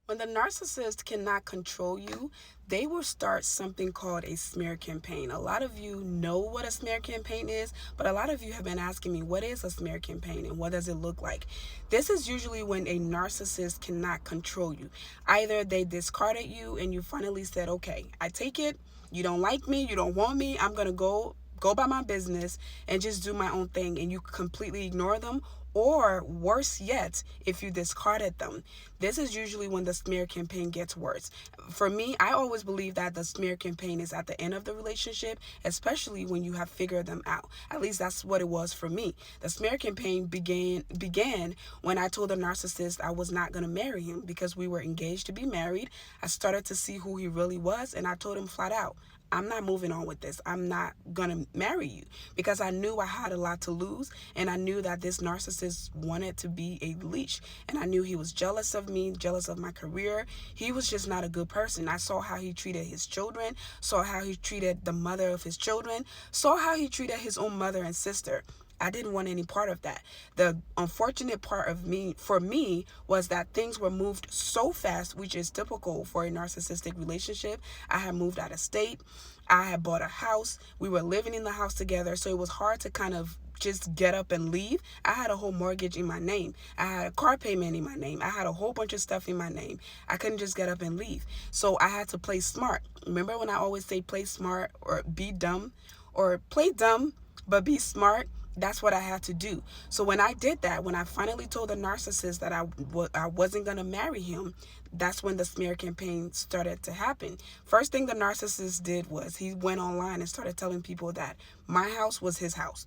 When the narcissist cannot control you, they will start something called a smear campaign. A lot of you know what a smear campaign is, but a lot of you have been asking me, what is a smear campaign and what does it look like? This is usually when a narcissist cannot control you. Either they discarded you and you finally said, okay, I take it. You don't like me. You don't want me. I'm going to go by my business and just do my own thing, and you completely ignore them, or worse yet, if you discarded them. This is usually when the smear campaign gets worse. For me, I always believe that the smear campaign is at the end of the relationship, especially when you have figured them out. At least that's what it was for me. The smear campaign began when I told the narcissist I was not going to marry him because we were engaged to be married. I started to see who he really was, and I told him flat out, I'm not moving on with this. I'm not going to marry you, because I knew I had a lot to lose, and I knew that this narcissist wanted to be a leash, and I knew he was jealous of me, jealous of my career. He was just not a good person. I saw how he treated his children, saw how he treated the mother of his children, saw how he treated his own mother and sister. I didn't want any part of that. The unfortunate part of me for me was that things were moved so fast, which is typical for a narcissistic relationship. I had moved out of state. I had bought a house. We were living in the house together, so it was hard to kind of just get up and leave. I had a whole mortgage in my name. I had a car payment in my name. I had a whole bunch of stuff in my name. I couldn't just get up and leave. So I had to play smart. Remember when I always say play smart or be dumb, or play dumb but be smart? That's what I had to do. So when I did that, when I finally told the narcissist that I wasn't going to marry him, that's when the smear campaign started to happen. First thing the narcissist did was he went online and started telling people that my house was his house.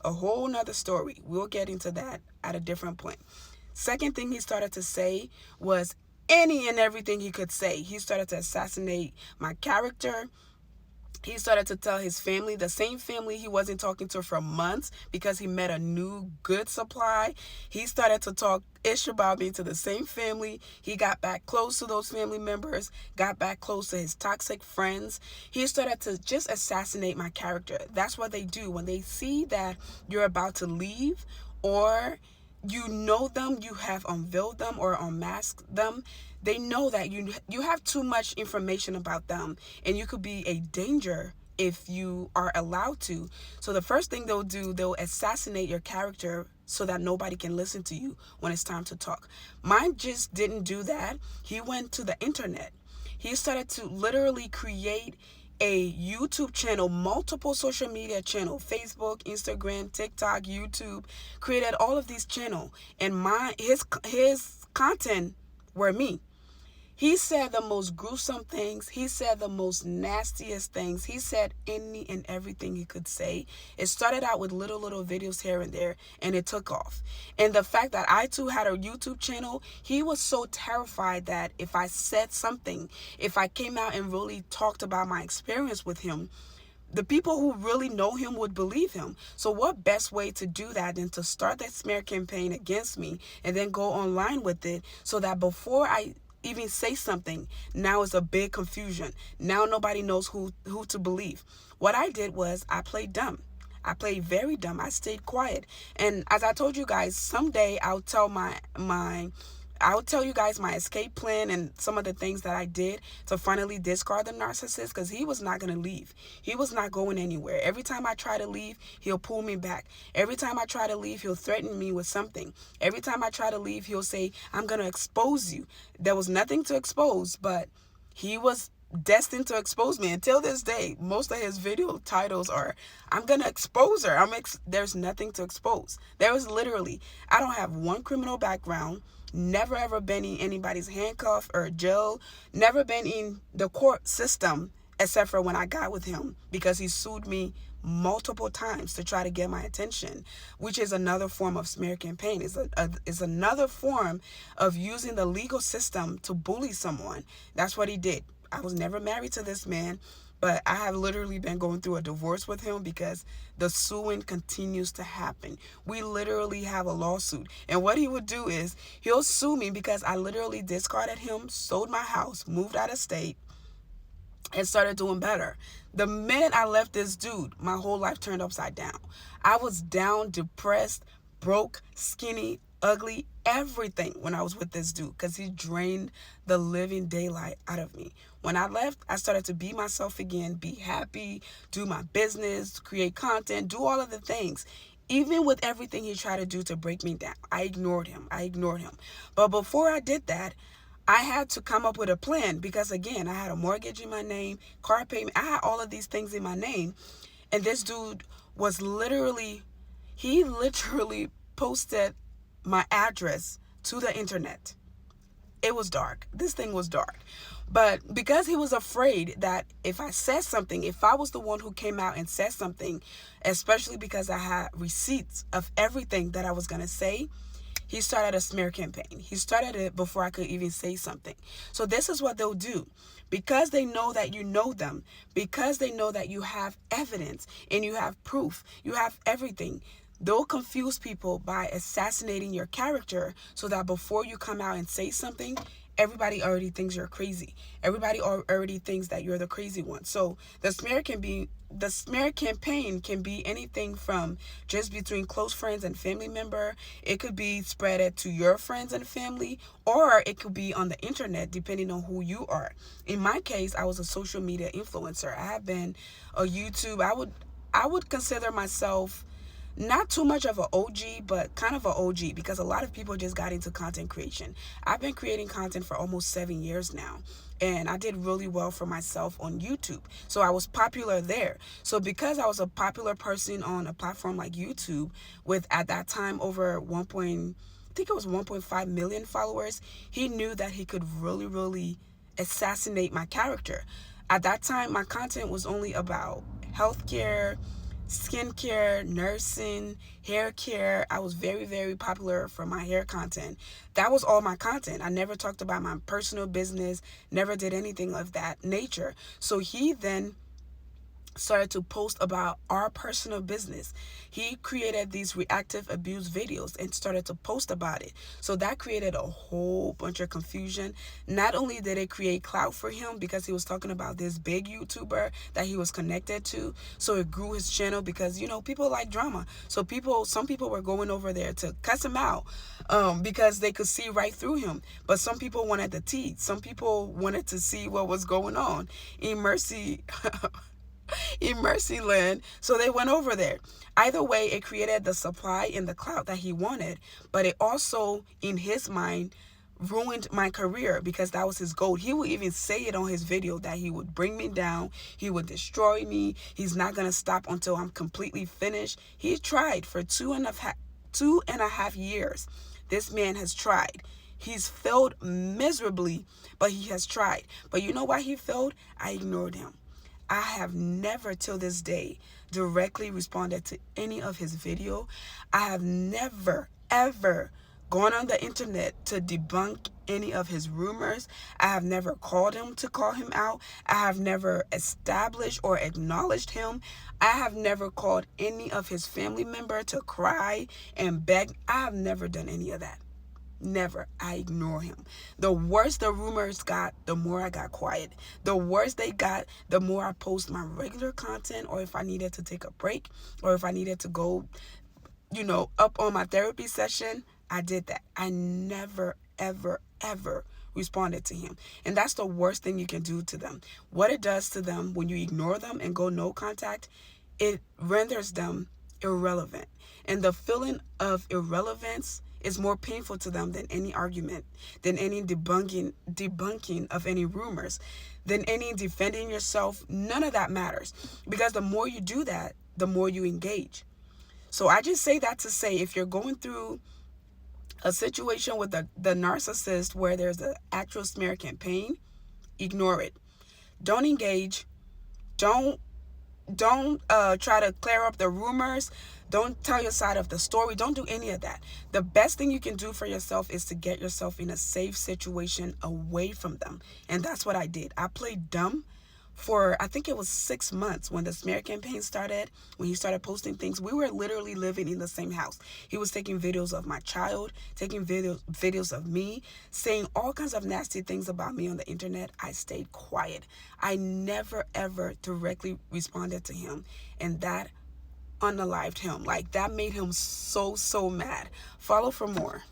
A whole nother story. We'll get into that at a different point. Second thing he started to say was any and everything he could say. He started to assassinate my character. He started to tell his family, the same family he wasn't talking to for months because he met a new good supply. He started to talk ish about me to the same family. He got back close to those family members, got back close to his toxic friends. He started to just assassinate my character. That's what they do when they see that you're about to leave, or you know them, you have unveiled them or unmasked them. They know that you have too much information about them, and you could be a danger if you are allowed to. So the first thing they'll do, they'll assassinate your character so that nobody can listen to you when it's time to talk. Mine just didn't do that. He went to the internet. He started to literally create a YouTube channel, multiple social media channel, Facebook, Instagram, TikTok, YouTube, created all of these channels, and his content were me. He said the most gruesome things. He said the most nastiest things. He said any and everything he could say. It started out with little videos here and there, and it took off. And the fact that I too had a YouTube channel, he was so terrified that if I said something, if I came out and really talked about my experience with him, the people who really know him would believe him. So what best way to do that than to start that smear campaign against me and then go online with it, so that before I even say something, now it's a big confusion. Now nobody knows who to believe. What I did was I played dumb. I played very dumb. I stayed quiet. And as I told you guys, someday I'll tell you guys my escape plan and some of the things that I did to finally discard the narcissist, because he was not going to leave. He was not going anywhere. Every time I try to leave, he'll pull me back. Every time I try to leave, he'll threaten me with something. Every time I try to leave, he'll say, I'm going to expose you. There was nothing to expose, but he was destined to expose me. Until this day, most of his video titles are, I'm gonna expose her. There's nothing to expose. There was literally, I don't have one criminal background, never ever been in anybody's handcuff or jail, never been in the court system except for when I got with him, because he sued me multiple times to try to get my attention, which is another form of smear campaign. Is another form of using the legal system to bully someone. That's what he did. I was never married to this man, but I have literally been going through a divorce with him because the suing continues to happen. We literally have a lawsuit. And what he would do is he'll sue me because I literally discarded him, sold my house, moved out of state, and started doing better. The minute I left this dude, my whole life turned upside down. I was down, depressed, broke, skinny, ugly, everything when I was with this dude because he drained the living daylight out of me. When I left, I started to be myself again, be happy, do my business, create content, do all of the things. Even with everything he tried to do to break me down, I ignored him. I ignored him. But before I did that, I had to come up with a plan because, again, I had a mortgage in my name, car payment. I had all of these things in my name. And this dude was he literally posted my address to the internet. It was dark. This thing was dark. But because he was afraid that if I said something, if I was the one who came out and said something, especially because I had receipts of everything that I was going to say, he started a smear campaign. He started it before I could even say something. So this is what they'll do. Because they know that you know them, because they know that you have evidence and you have proof, you have everything, they'll confuse people by assassinating your character so that before you come out and say something, everybody already thinks you're crazy. Everybody already thinks that you're the crazy one. So the smear campaign can be anything from just between close friends and family member. It could be spread it to your friends and family, or it could be on the internet depending on who you are. In my case, I was a social media influencer. I have been a YouTube. I would consider myself not too much of an OG, but kind of an OG because a lot of people just got into content creation. I've been creating content for almost 7 years now, and I did really well for myself on YouTube. So I was popular there. So because I was a popular person on a platform like YouTube with at that time over I think it was 1.5 million followers, he knew that he could really, really assassinate my character. At that time, my content was only about healthcare, skincare, nursing, hair care. I was very, very popular for my hair content. That was all my content. I never talked about my personal business, never did anything of that nature. So he then started to post about our personal business. He created these reactive abuse videos and started to post about it. So that created a whole bunch of confusion. Not only did it create clout for him because he was talking about this big YouTuber that he was connected to, so it grew his channel because, people like drama. So some people were going over there to cuss him out because they could see right through him. But some people wanted the tea. Some people wanted to see what was going on. In Mercy Land, so they went over there. Either way, it created the supply and the clout that he wanted, but it also, in his mind, ruined my career because that was his goal. He would even say it on his video that he would bring me down, he would destroy me, he's not going to stop until I'm completely finished. He tried for 2.5 years. This man has tried. He's failed miserably, but he has tried. But you know why he failed? I ignored him. I have never till this day directly responded to any of his video. I have never, ever gone on the internet to debunk any of his rumors. I have never called him to call him out. I have never established or acknowledged him. I have never called any of his family member to cry and beg. I have never done any of that. Never. I ignore him. The worse the rumors got, the more I got quiet. The worse they got, the more I post my regular content, or if I needed to take a break, or if I needed to go, up on my therapy session, I did that. I never, ever, ever responded to him. And that's the worst thing you can do to them. What it does to them when you ignore them and go no contact, it renders them irrelevant. And the feeling of irrelevance is more painful to them than any argument, than any debunking of any rumors, than any defending yourself. None of that matters, because the more you do that, the more you engage. So I just say that to say, if you're going through a situation with the narcissist where there's an actual smear campaign, ignore it. Don't engage. Don't try to clear up the rumors. Don't tell your side of the story. Don't do any of that. The best thing you can do for yourself is to get yourself in a safe situation away from them. And that's what I did. I played dumb for, I think it was 6 months when the smear campaign started, when he started posting things. We were literally living in the same house. He was taking videos of my child, taking videos of me, saying all kinds of nasty things about me on the internet. I stayed quiet. I never, ever directly responded to him. And that unalived him. Like, that made him so, so mad. Follow for more.